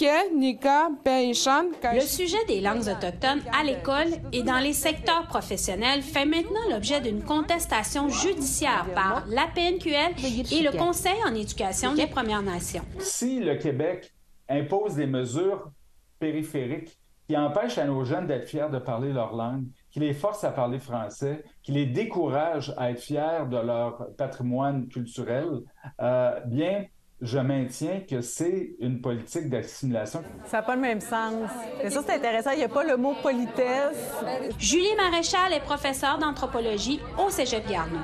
Le sujet des langues autochtones à l'école et dans les secteurs professionnels fait maintenant l'objet d'une contestation judiciaire par l'APNQL et le Conseil en éducation des Premières Nations. Si le Québec impose des mesures périphériques qui empêchent à nos jeunes d'être fiers de parler leur langue, qui les forcent à parler français, qui les découragent à être fiers de leur patrimoine culturel, bien, je maintiens que c'est une politique d'assimilation. Ça n'a pas le même sens. Mais ça, c'est intéressant. Il n'y a pas le mot politesse. Julie Maréchal est professeure d'anthropologie au Cégep Garneau.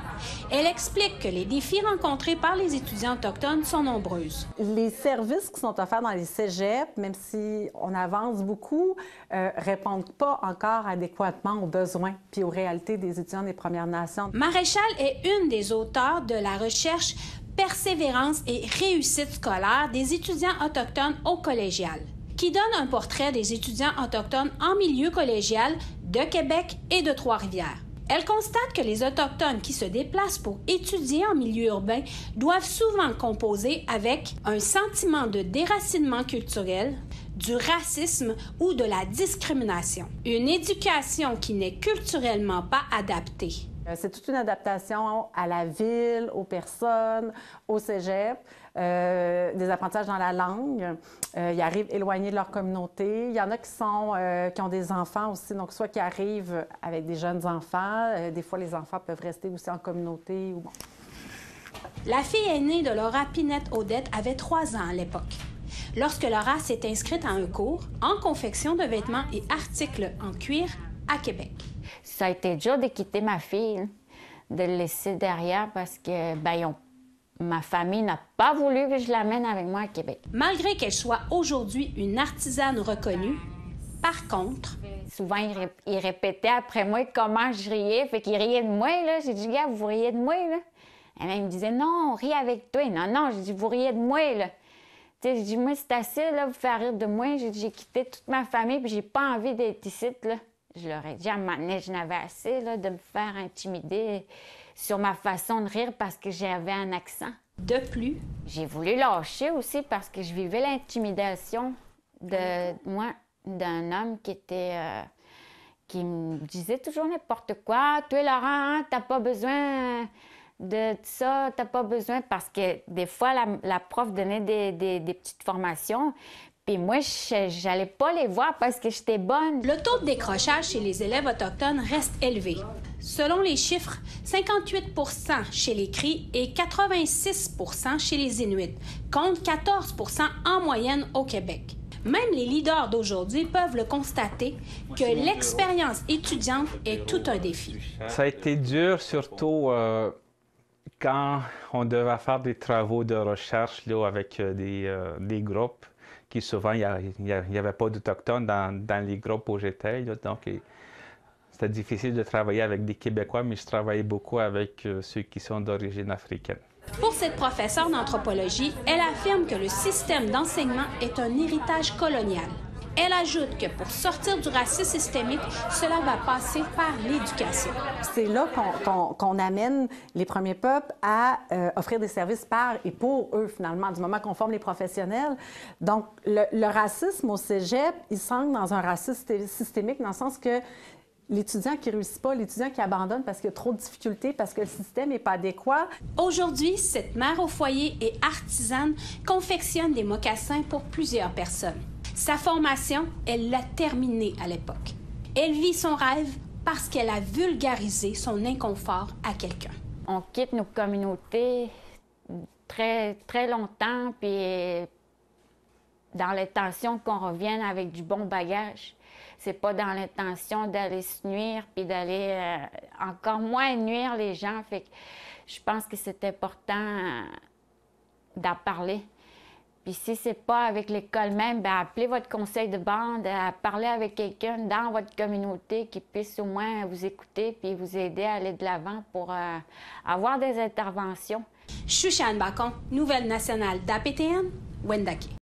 Elle explique que les défis rencontrés par les étudiants autochtones sont nombreux. Les services qui sont offerts dans les cégeps, même si on avance beaucoup, répondent pas encore adéquatement aux besoins puis aux réalités des étudiants des Premières Nations. Maréchal est une des auteurs de la recherche Persévérance et réussite scolaire des étudiants autochtones au collégial, qui donne un portrait des étudiants autochtones en milieu collégial de Québec et de Trois-Rivières. Elle constate que les Autochtones qui se déplacent pour étudier en milieu urbain doivent souvent composer avec un sentiment de déracinement culturel, du racisme ou de la discrimination. Une éducation qui n'est culturellement pas adaptée. C'est toute une adaptation à la ville, aux personnes, au cégep, des apprentissages dans la langue. Ils arrivent éloignés de leur communauté. Il y en a qui ont des enfants aussi, donc soit qui arrivent avec des jeunes enfants. Des fois, les enfants peuvent rester aussi en communauté. Ou bon. La fille aînée de Laura Pinette-Odette avait 3 ans à l'époque, lorsque Laura s'est inscrite à un cours en confection de vêtements et articles en cuir à Québec. Ça a été dur de quitter ma fille, de le laisser derrière parce que ma famille n'a pas voulu que je l'amène avec moi à Québec. Malgré qu'elle soit aujourd'hui une artisane reconnue, par contre... Souvent, il répétait après moi comment je riais, fait qu'il riait de moi, là. J'ai dit, gars, vous riez de moi, là? Et là, il me disait, non, on rit avec toi. Non, j'ai dit, vous riez de moi, là. Tu sais, j'ai dit, moi, c'est assez, là, vous faire rire de moi. J'ai quitté toute ma famille, puis j'ai pas envie d'être ici, là. Je leur ai dit à un moment donné, je n'avais assez là, de me faire intimider sur ma façon de rire parce que j'avais un accent. De plus, j'ai voulu lâcher aussi parce que je vivais l'intimidation d'un homme qui me disait toujours n'importe quoi. Toi, Laurent, hein, t'as pas besoin de ça, t'as pas besoin... Parce que des fois, la prof donnait des petites formations. Puis moi, je n'allais pas les voir parce que j'étais bonne. Le taux de décrochage chez les élèves autochtones reste élevé. Selon les chiffres, 58 % chez les Cris et 86 % chez les Inuits, contre 14 % en moyenne au Québec. Même les leaders d'aujourd'hui peuvent le constater que l'expérience étudiante est tout un défi. Ça a été dur, surtout quand on devait faire des travaux de recherche là, avec des groupes. Qui souvent, il n'y avait pas d'Autochtones dans les groupes où j'étais. Donc, c'était difficile de travailler avec des Québécois, mais je travaillais beaucoup avec ceux qui sont d'origine africaine. Pour cette professeure d'anthropologie, elle affirme que le système d'enseignement est un héritage colonial. Elle ajoute que pour sortir du racisme systémique, cela va passer par l'éducation. C'est là qu'on amène les premiers peuples à offrir des services par et pour eux, finalement, du moment qu'on forme les professionnels. Donc, le racisme au cégep, il s'ancre dans un racisme systémique, dans le sens que l'étudiant qui ne réussit pas, l'étudiant qui abandonne parce qu'il y a trop de difficultés, parce que le système n'est pas adéquat. Aujourd'hui, cette mère au foyer et artisane confectionne des mocassins pour plusieurs personnes. Sa formation, elle l'a terminée à l'époque. Elle vit son rêve parce qu'elle a vulgarisé son inconfort à quelqu'un. On quitte nos communautés très, très longtemps, puis dans l'intention qu'on revienne avec du bon bagage. C'est pas dans l'intention d'aller se nuire, puis d'aller encore moins nuire les gens. Fait que je pense que c'est important d'en parler. Puis si c'est pas avec l'école même, bien, appelez votre conseil de bande, parlez avec quelqu'un dans votre communauté qui puisse au moins vous écouter puis vous aider à aller de l'avant pour avoir des interventions. Chouchane Bacon, Nouvelle nationale d'APTN, Wendake.